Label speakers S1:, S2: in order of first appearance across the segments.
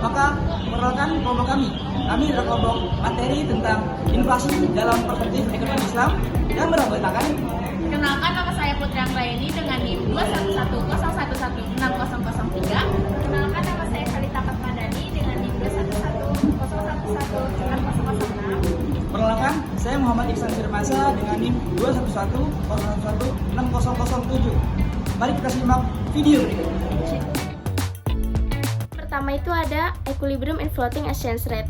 S1: maka perkenalkan kelompok kami. Kami adalah kelompok materi tentang inflasi dalam perspektif ekonomi Islam yang beranggotakan.
S2: Kenalkan, nama saya Putri Anggraeni dengan NIM 211011603. Kenalkan, nama saya Salita Fatmadani dengan NIM 211011606.
S1: Perkenalkan, saya Muhammad Iksan Firmansyah dengan NIM 211011607. Mari kita simak video berikut.
S3: Pertama itu ada Equilibrium in Floating Exchange Rate.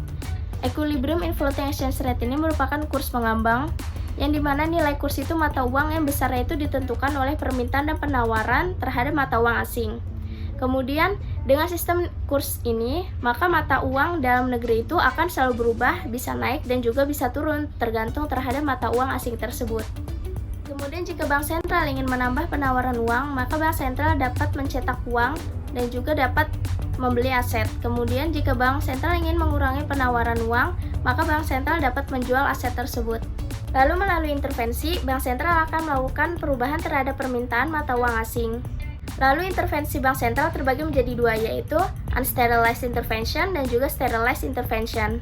S3: Equilibrium in Floating Exchange Rate ini merupakan kurs pengambang yang dimana nilai kurs itu mata uang yang besarnya itu ditentukan oleh permintaan dan penawaran terhadap mata uang asing. Kemudian dengan sistem kurs ini, maka mata uang dalam negeri itu akan selalu berubah, bisa naik dan juga bisa turun tergantung terhadap mata uang asing tersebut. Kemudian jika bank sentral ingin menambah penawaran uang, maka bank sentral dapat mencetak uang dan juga dapat membeli aset. Kemudian jika bank sentral ingin mengurangi penawaran uang, maka bank sentral dapat menjual aset tersebut. Lalu melalui intervensi, bank sentral akan melakukan perubahan terhadap permintaan mata uang asing. Lalu intervensi bank sentral terbagi menjadi dua, yaitu unsterilized intervention dan juga sterilized intervention.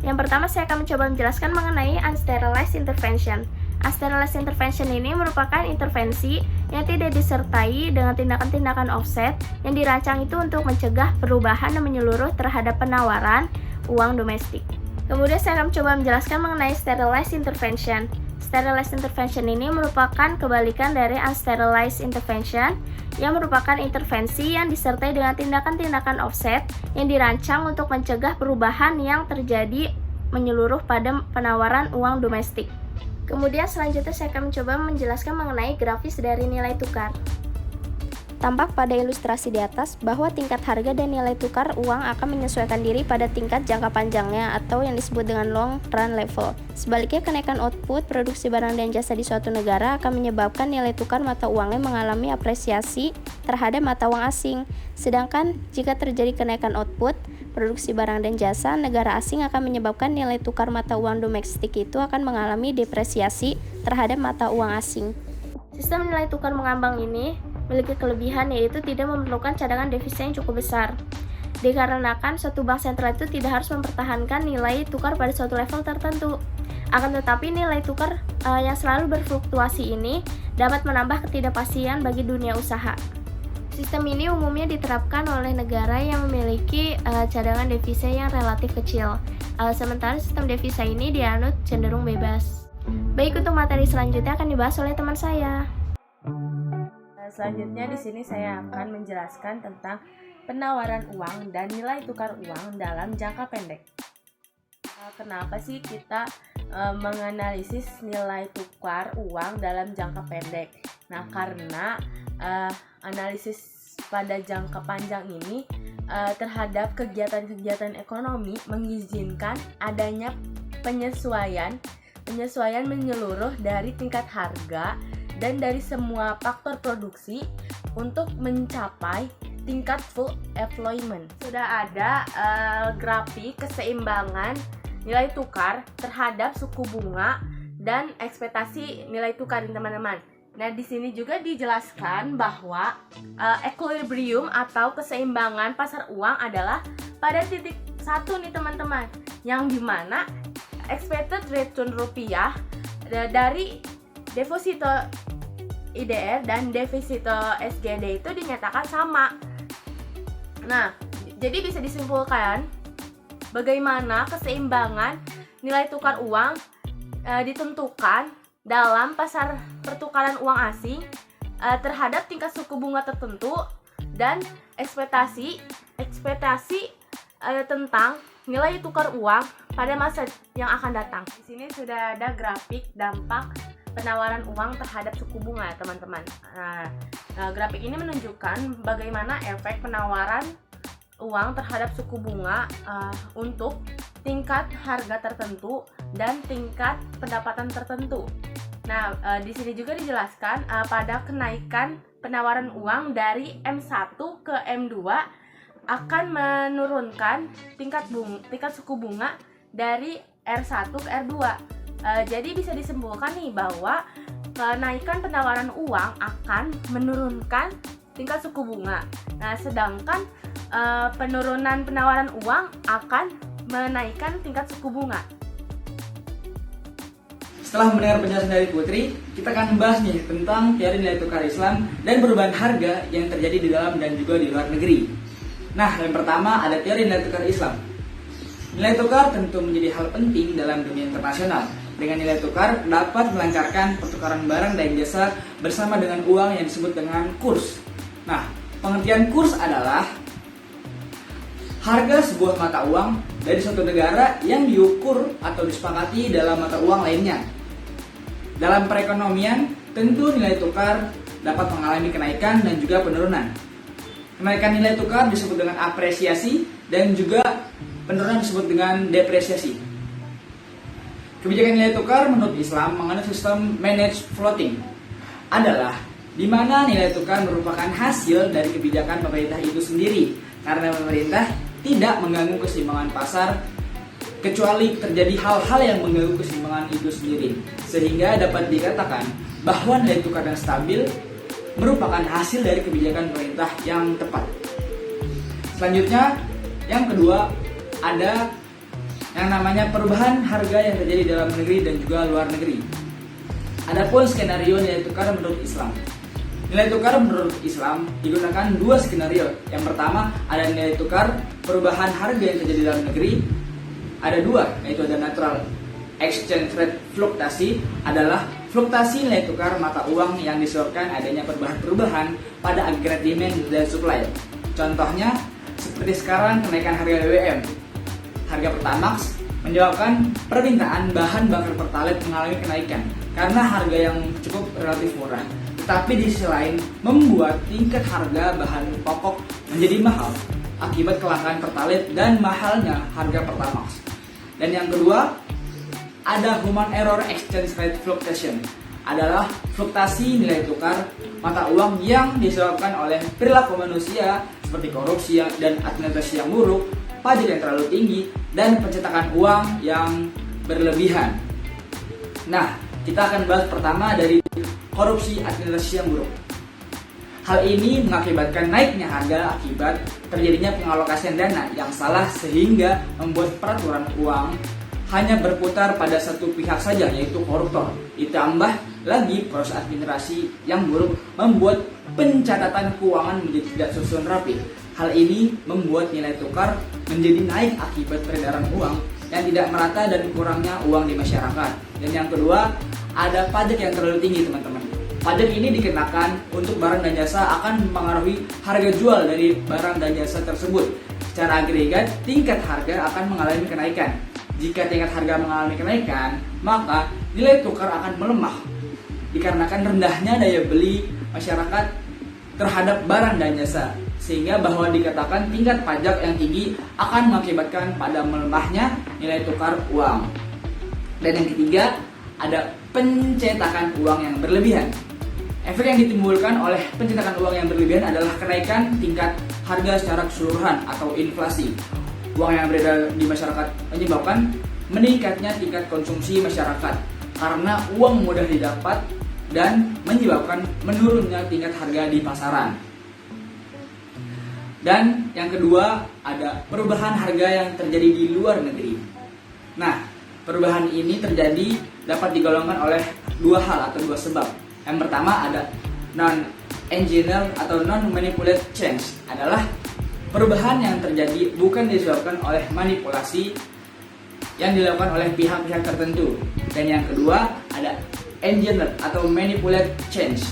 S3: Yang pertama saya akan mencoba menjelaskan mengenai unsterilized intervention. Unsterilized intervention ini merupakan intervensi yang tidak disertai dengan tindakan-tindakan offset yang dirancang itu untuk mencegah perubahan dan menyeluruh terhadap penawaran uang domestik. Kemudian saya akan mencoba menjelaskan mengenai sterilized intervention. Sterilized intervention ini merupakan kebalikan dari unsterilized intervention yang merupakan intervensi yang disertai dengan tindakan-tindakan offset yang dirancang untuk mencegah perubahan yang terjadi menyeluruh pada penawaran uang domestik. Kemudian selanjutnya saya akan mencoba menjelaskan mengenai grafis dari nilai tukar. Tampak pada ilustrasi di atas bahwa tingkat harga dan nilai tukar uang akan menyesuaikan diri pada tingkat jangka panjangnya atau yang disebut dengan long run level. Sebaliknya, kenaikan output produksi barang dan jasa di suatu negara akan menyebabkan nilai tukar mata uangnya mengalami apresiasi terhadap mata uang asing. Sedangkan jika terjadi kenaikan output produksi barang dan jasa, negara asing akan menyebabkan nilai tukar mata uang domestik itu akan mengalami depresiasi terhadap mata uang asing. Sistem nilai tukar mengambang ini memiliki kelebihan, yaitu tidak memerlukan cadangan devisa yang cukup besar. Dikarenakan suatu bank sentral itu tidak harus mempertahankan nilai tukar pada suatu level tertentu. Akan tetapi nilai tukar yang selalu berfluktuasi ini dapat menambah ketidakpastian bagi dunia usaha. Sistem ini umumnya diterapkan oleh negara yang memiliki cadangan devisa yang relatif kecil. Sementara sistem devisa ini dianut cenderung bebas. Baik, untuk materi selanjutnya akan dibahas oleh teman saya.
S4: Selanjutnya di sini saya akan menjelaskan tentang penawaran uang dan nilai tukar uang dalam jangka pendek. Kenapa sih kita menganalisis nilai tukar uang dalam jangka pendek? Nah, karena analisis pada jangka panjang ini terhadap kegiatan-kegiatan ekonomi mengizinkan adanya penyesuaian menyeluruh dari tingkat harga dan dari semua faktor produksi untuk mencapai tingkat full employment. Sudah ada grafik keseimbangan nilai tukar terhadap suku bunga dan ekspektasi nilai tukar, teman-teman. Nah, di sini juga dijelaskan bahwa equilibrium atau keseimbangan pasar uang adalah pada titik satu nih, teman-teman, yang dimana expected return rupiah dari deposito IDR dan deposito SGD itu dinyatakan sama. Nah, jadi bisa disimpulkan bagaimana keseimbangan nilai tukar uang ditentukan dalam pasar pertukaran uang asing terhadap tingkat suku bunga tertentu dan ekspektasi tentang nilai tukar uang pada masa yang akan datang. Di sini sudah ada grafik dampak penawaran uang terhadap suku bunga, teman-teman. Nah, grafik ini menunjukkan bagaimana efek penawaran uang terhadap suku bunga untuk tingkat harga tertentu dan tingkat pendapatan tertentu. Nah, di sini juga dijelaskan pada kenaikan penawaran uang dari M1 ke M2 akan menurunkan tingkat suku bunga dari R1 ke R2. Jadi bisa disimpulkan nih bahwa kenaikan penawaran uang akan menurunkan tingkat suku bunga. Nah, sedangkan penurunan penawaran uang akan menaikkan tingkat suku bunga.
S1: Setelah mendengar penjelasan dari Putri, kita akan membahas nih tentang teori nilai tukar Islam dan perubahan harga yang terjadi di dalam dan juga di luar negeri. Nah, yang pertama ada teori nilai tukar Islam. Nilai tukar tentu menjadi hal penting dalam dunia internasional. Dengan nilai tukar dapat melancarkan pertukaran barang dan jasa bersama dengan uang yang disebut dengan kurs. Nah, pengertian kurs adalah harga sebuah mata uang dari suatu negara yang diukur atau disepakati dalam mata uang lainnya. Dalam perekonomian, tentu nilai tukar dapat mengalami kenaikan dan juga penurunan. Kenaikan nilai tukar disebut dengan apresiasi dan juga penurunan disebut dengan depresiasi. Kebijakan nilai tukar menurut Islam menganut sistem managed floating adalah di mana nilai tukar merupakan hasil dari kebijakan pemerintah itu sendiri karena pemerintah tidak mengganggu keseimbangan pasar kecuali terjadi hal-hal yang mengganggu keseimbangan itu sendiri, sehingga dapat dikatakan bahwa nilai tukar yang stabil merupakan hasil dari kebijakan pemerintah yang tepat. Selanjutnya, yang kedua ada yang namanya perubahan harga yang terjadi dalam negeri dan juga luar negeri. Adapun skenario nilai tukar menurut Islam. Nilai tukar menurut Islam digunakan dua skenario. Yang pertama ada nilai tukar perubahan harga yang terjadi dalam negeri. Ada dua, yaitu ada natural exchange rate fluktuasi, adalah fluktuasi nilai tukar mata uang yang disebabkan adanya perubahan-perubahan pada agregat demand dan supply. Contohnya seperti sekarang kenaikan harga BBM. Harga Pertamax menyebabkan permintaan bahan bakar Pertalite mengalami kenaikan karena harga yang cukup relatif murah. Tetapi di sisi lain membuat tingkat harga bahan pokok menjadi mahal akibat kelangkaan Pertalite dan mahalnya harga Pertamax. Dan yang kedua ada human error exchange rate fluctuation, adalah fluktuasi nilai tukar mata uang yang disebabkan oleh perilaku manusia seperti korupsi dan administrasi yang buruk, pajak yang terlalu tinggi, dan pencetakan uang yang berlebihan. Nah, kita akan bahas pertama dari korupsi administrasi yang buruk. Hal ini mengakibatkan naiknya harga akibat terjadinya pengalokasian dana yang salah sehingga membuat peraturan uang hanya berputar pada satu pihak saja, yaitu koruptor. Ditambah lagi proses administrasi yang buruk membuat pencatatan keuangan menjadi tidak susun rapi. Hal ini membuat nilai tukar menjadi naik akibat peredaran uang yang tidak merata dan kurangnya uang di masyarakat. Dan yang kedua, ada pajak yang terlalu tinggi, teman-teman. Pajak ini dikenakan untuk barang dan jasa akan mempengaruhi harga jual dari barang dan jasa tersebut. Secara agregat, tingkat harga akan mengalami kenaikan. Jika tingkat harga mengalami kenaikan, maka nilai tukar akan melemah dikarenakan rendahnya daya beli masyarakat terhadap barang dan jasa, sehingga bahwa dikatakan tingkat pajak yang tinggi akan mengakibatkan pada melemahnya nilai tukar uang. Dan yang ketiga, ada pencetakan uang yang berlebihan. Efek yang ditimbulkan oleh pencetakan uang yang berlebihan adalah kenaikan tingkat harga secara keseluruhan atau inflasi. Uang yang beredar di masyarakat menyebabkan meningkatnya tingkat konsumsi masyarakat karena uang mudah didapat dan menyebabkan menurunnya tingkat harga di pasaran. Dan yang kedua, ada perubahan harga yang terjadi di luar negeri. Nah, perubahan ini terjadi dapat digolongkan oleh dua hal atau dua sebab. Yang pertama ada non-engineer atau non-manipulated change, adalah perubahan yang terjadi bukan disebabkan oleh manipulasi yang dilakukan oleh pihak-pihak tertentu. Dan yang kedua ada engineered atau manipulated change,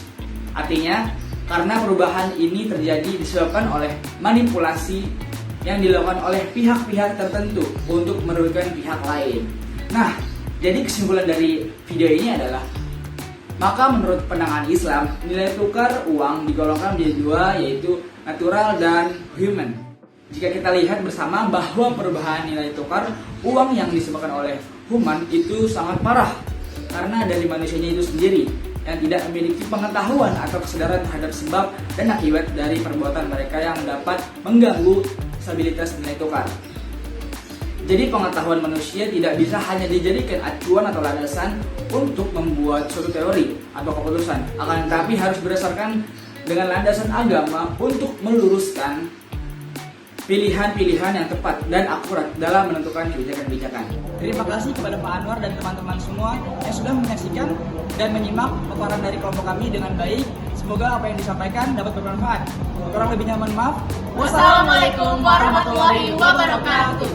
S1: artinya karena perubahan ini terjadi disebabkan oleh manipulasi yang dilakukan oleh pihak-pihak tertentu untuk merugikan pihak lain. Nah, jadi kesimpulan dari video ini adalah, maka menurut pandangan Islam, nilai tukar uang digolongkan menjadi dua, yaitu natural dan human. Jika kita lihat bersama bahwa perubahan nilai tukar uang yang disebabkan oleh human itu sangat parah karena dari manusianya itu sendiri yang tidak memiliki pengetahuan atau kesadaran terhadap sebab dan akibat dari perbuatan mereka yang dapat mengganggu stabilitas nilai tukar. Jadi pengetahuan manusia tidak bisa hanya dijadikan acuan atau landasan untuk membuat suatu teori atau keputusan, akan tetapi harus berdasarkan dengan landasan agama untuk meluruskan pilihan-pilihan yang tepat dan akurat dalam menentukan kebijakan-kebijakan.
S5: Terima kasih kepada Pak Anwar dan teman-teman semua yang sudah menyaksikan dan menyimak paparan dari kelompok kami dengan baik. Semoga apa yang disampaikan dapat bermanfaat. Kurang lebihnya mohon maaf.
S2: Wassalamualaikum warahmatullahi wabarakatuh.